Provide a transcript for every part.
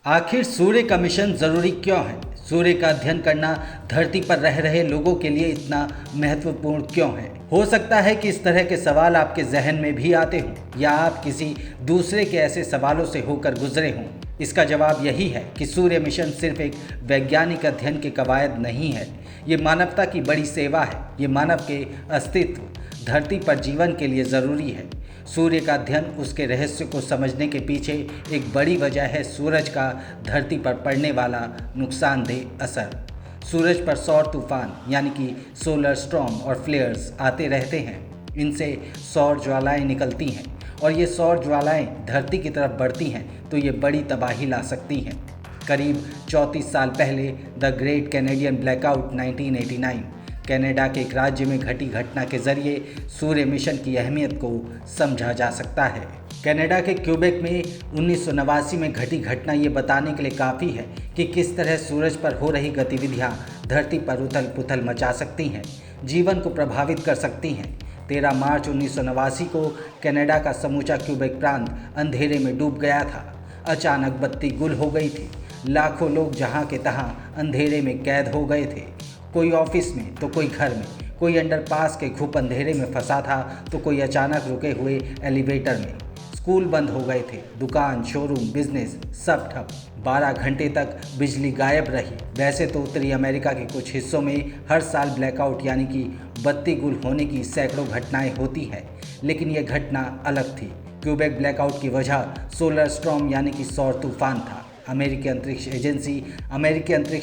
आखिर सूर्य का मिशन जरूरी क्यों है? सूर्य का अध्ययन करना धरती पर रह रहे लोगों के लिए इतना महत्वपूर्ण क्यों है? हो सकता है कि इस तरह के सवाल आपके जहन में भी आते हों या आप किसी दूसरे के ऐसे सवालों से होकर गुजरे हों। इसका जवाब यही है कि सूर्य मिशन सिर्फ एक वैज्ञानिक अध्ययन के कवायद नहीं है। ये मानवता की बड़ी सेवा है। ये मानव के अस्तित्व, धरती पर जीवन के लिए ज़रूरी है। सूर्य का अध्ययन, उसके रहस्य को समझने के पीछे एक बड़ी वजह है सूरज का धरती पर पड़ने वाला नुकसानदेह असर। सूरज पर सौर तूफान यानी कि सोलर स्टॉर्म और फ्लेयर्स आते रहते हैं। इनसे सौर ज्वालाएं निकलती हैं और ये सौर ज्वालाएं धरती की तरफ बढ़ती हैं तो ये बड़ी तबाही ला सकती हैं। करीब 34 साल पहले the great Canadian blackout 1989 Canada के एक राज्य में घटी घटना के जरिए सूर्य मिशन की अहमियत को समझा जा सकता है। कनाडा के क्यूबेक में 1989 में घटी घटना ये बताने के लिए काफ़ी है कि किस तरह सूरज पर हो रही गतिविधियाँ धरती पर उथल पुथल मचा सकती हैं, जीवन को प्रभावित कर सकती हैं। 13 मार्च 1989 को कनाडा का समूचा क्यूबेक प्रांत अंधेरे में डूब गया था। अचानक बत्ती गुल हो गई थी। लाखों लोग जहाँ के तहाँ अंधेरे में कैद हो गए थे। कोई ऑफिस में तो कोई घर में, कोई अंडरपास के घुप अंधेरे में फंसा था तो कोई अचानक रुके हुए एलिवेटर में। स्कूल बंद हो गए थे, दुकान, शोरूम, बिजनेस सब ठप। 12 घंटे तक बिजली गायब रही। वैसे तो उत्तरी अमेरिका के कुछ हिस्सों में हर साल ब्लैकआउट यानी कि बत्ती गुल होने की सैकड़ों घटनाएं होती हैं, लेकिन यह घटना अलग थी। क्यूबेक ब्लैकआउट की वजह सोलर स्टॉर्म यानी कि सौर तूफान था। अमेरिकी अंतरिक्ष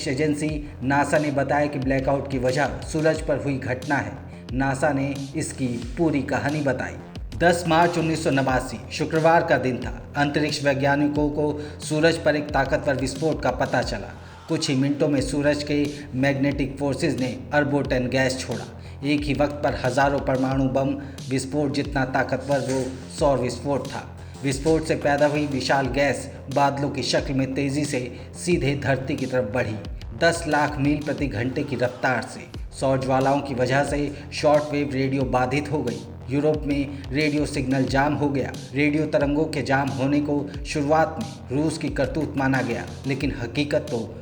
एजेंसी नासा ने बताया कि ब्लैकआउट की वजह सूरज पर हुई घटना है। नासा ने इसकी पूरी कहानी बताई। 10 मार्च 1989 शुक्रवार का दिन था। अंतरिक्ष वैज्ञानिकों को सूरज पर एक ताकतवर विस्फोट का पता चला। कुछ ही मिनटों में सूरज के मैग्नेटिक फोर्सेस ने अरबों टन गैस छोड़ा। एक ही वक्त पर हजारों परमाणु बम विस्फोट जितना ताकतवर वो सौर विस्फोट था। विस्फोट से पैदा हुई विशाल गैस बादलों की शक्ल में तेजी से सीधे धरती की तरफ बढ़ी। 10 लाख मील प्रति घंटे की रफ्तार से। सौर ज्वालाओं की वजह से शॉर्टवेव रेडियो बाधित हो गई। यूरोप में रेडियो सिग्नल जाम हो गया। रेडियो तरंगों के जाम होने को शुरुआत में रूस की करतूत माना गया, लेकिन हकीकत तो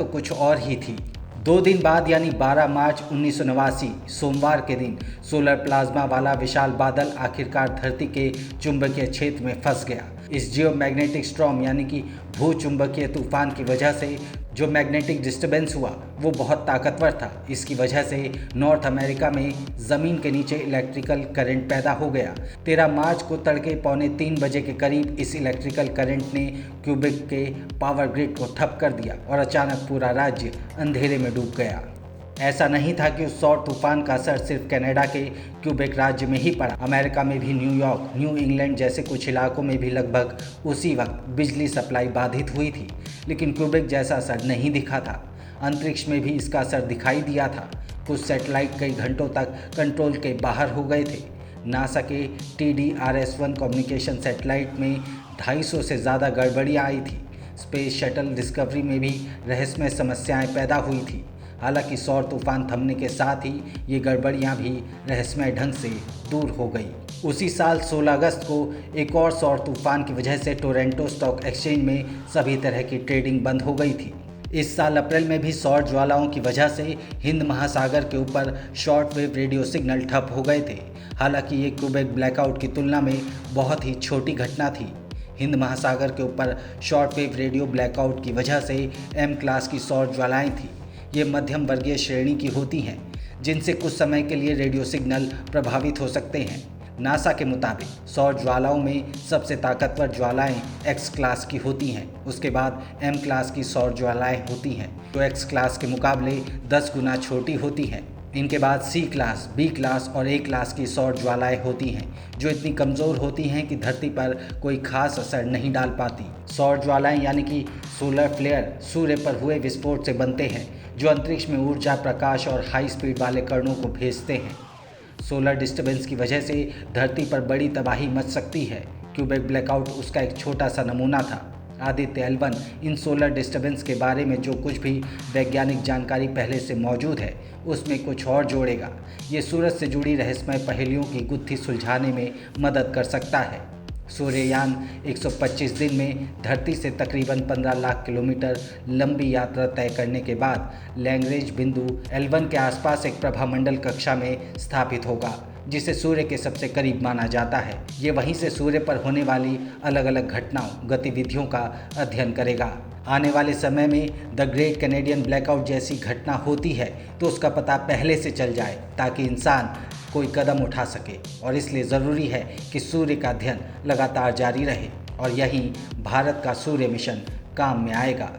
कुछ और ही थी। 2 दिन बाद यानी 12 मार्च 1989 सोमवार के दिन सोलर प्लाज्मा वाला विशाल बादल आखिरकार धरती के चुंबकीय क्षेत्र में फंस गया। इस जियोमैग्नेटिक स्टॉर्म यानी कि भू चुंबकीय तूफान की वजह से जो मैग्नेटिक डिस्टर्बेंस हुआ वो बहुत ताकतवर था। इसकी वजह से नॉर्थ अमेरिका में ज़मीन के नीचे इलेक्ट्रिकल करंट पैदा हो गया। 13 मार्च को तड़के 2:45 बजे के करीब इस इलेक्ट्रिकल करंट ने क्यूबेक के पावर ग्रिड को ठप कर दिया और अचानक पूरा राज्य अंधेरे में डूब गया। ऐसा नहीं था कि उस सौर तूफान का असर सिर्फ कनाडा के क्यूबेक राज्य में ही पड़ा। अमेरिका में भी न्यूयॉर्क, न्यू इंग्लैंड जैसे कुछ इलाकों में भी लगभग उसी वक्त बिजली सप्लाई बाधित हुई थी, लेकिन क्यूबेक जैसा असर नहीं दिखा था। अंतरिक्ष में भी इसका असर दिखाई दिया था। कुछ सैटेलाइट कई घंटों तक कंट्रोल के बाहर हो गए थे। नासा के TDRS-1 कम्युनिकेशन सैटेलाइट में 250 से ज़्यादा गड़बड़ियाँ आई थी। स्पेस शटल डिस्कवरी में भी रहस्यमय समस्याएं पैदा हुई थी। हालांकि सौर तूफान थमने के साथ ही ये गड़बड़ियाँ भी रहस्यमय ढंग से दूर हो गई। उसी साल 16 अगस्त को एक और सौर तूफान की वजह से टोरंटो स्टॉक एक्सचेंज में सभी तरह की ट्रेडिंग बंद हो गई थी। इस साल अप्रैल में भी सौर ज्वालाओं की वजह से हिंद महासागर के ऊपर शॉर्टवेव रेडियो सिग्नल ठप हो गए थे। हालांकि ये क्यूबेक ब्लैकआउट की तुलना में बहुत ही छोटी घटना थी। हिंद महासागर के ऊपर शॉर्टवेव रेडियो ब्लैकआउट की वजह से M क्लास की सौर ज्वालाएँ थीं। ये मध्यम वर्गीय श्रेणी की होती हैं, जिनसे कुछ समय के लिए रेडियो सिग्नल प्रभावित हो सकते हैं। नासा के मुताबिक सौर ज्वालाओं में सबसे ताकतवर ज्वालाएं X क्लास की होती हैं। उसके बाद M क्लास की सौर ज्वालाएं होती हैं, जो X क्लास के मुकाबले 10 गुना छोटी होती हैं। इनके बाद C क्लास, B क्लास और A क्लास की सौर ज्वालाएं होती हैं, जो इतनी कमज़ोर होती हैं कि धरती पर कोई खास असर नहीं डाल पाती। सौर ज्वालाएं यानी कि सोलर फ्लेयर सूर्य पर हुए विस्फोट से बनते हैं, जो अंतरिक्ष में ऊर्जा, प्रकाश और हाई स्पीड वाले कणों को भेजते हैं। सोलर डिस्टर्बेंस की वजह से धरती पर बड़ी तबाही मच सकती है। क्यूबेक ब्लैकआउट उसका एक छोटा सा नमूना था। आदित्य एल्बन इन सोलर डिस्टर्बेंस के बारे में जो कुछ भी वैज्ञानिक जानकारी पहले से मौजूद है उसमें कुछ और जोड़ेगा। ये सूरज से जुड़ी रहस्यमय पहेलियों की गुत्थी सुलझाने में मदद कर सकता है। सूर्ययान 125 दिन में धरती से तकरीबन 15 लाख किलोमीटर लंबी यात्रा तय करने के बाद लैग्रेंज बिंदु L1 के आसपास एक प्रभामंडल कक्षा में स्थापित होगा, जिसे सूर्य के सबसे करीब माना जाता है। ये वहीं से सूर्य पर होने वाली अलग अलग घटनाओं, गतिविधियों का अध्ययन करेगा। आने वाले समय में द ग्रेट कैनेडियन ब्लैकआउट जैसी घटना होती है तो उसका पता पहले से चल जाए, ताकि इंसान कोई कदम उठा सके। और इसलिए ज़रूरी है कि सूर्य का अध्ययन लगातार जारी रहे, और यही भारत का सूर्य मिशन काम में आएगा।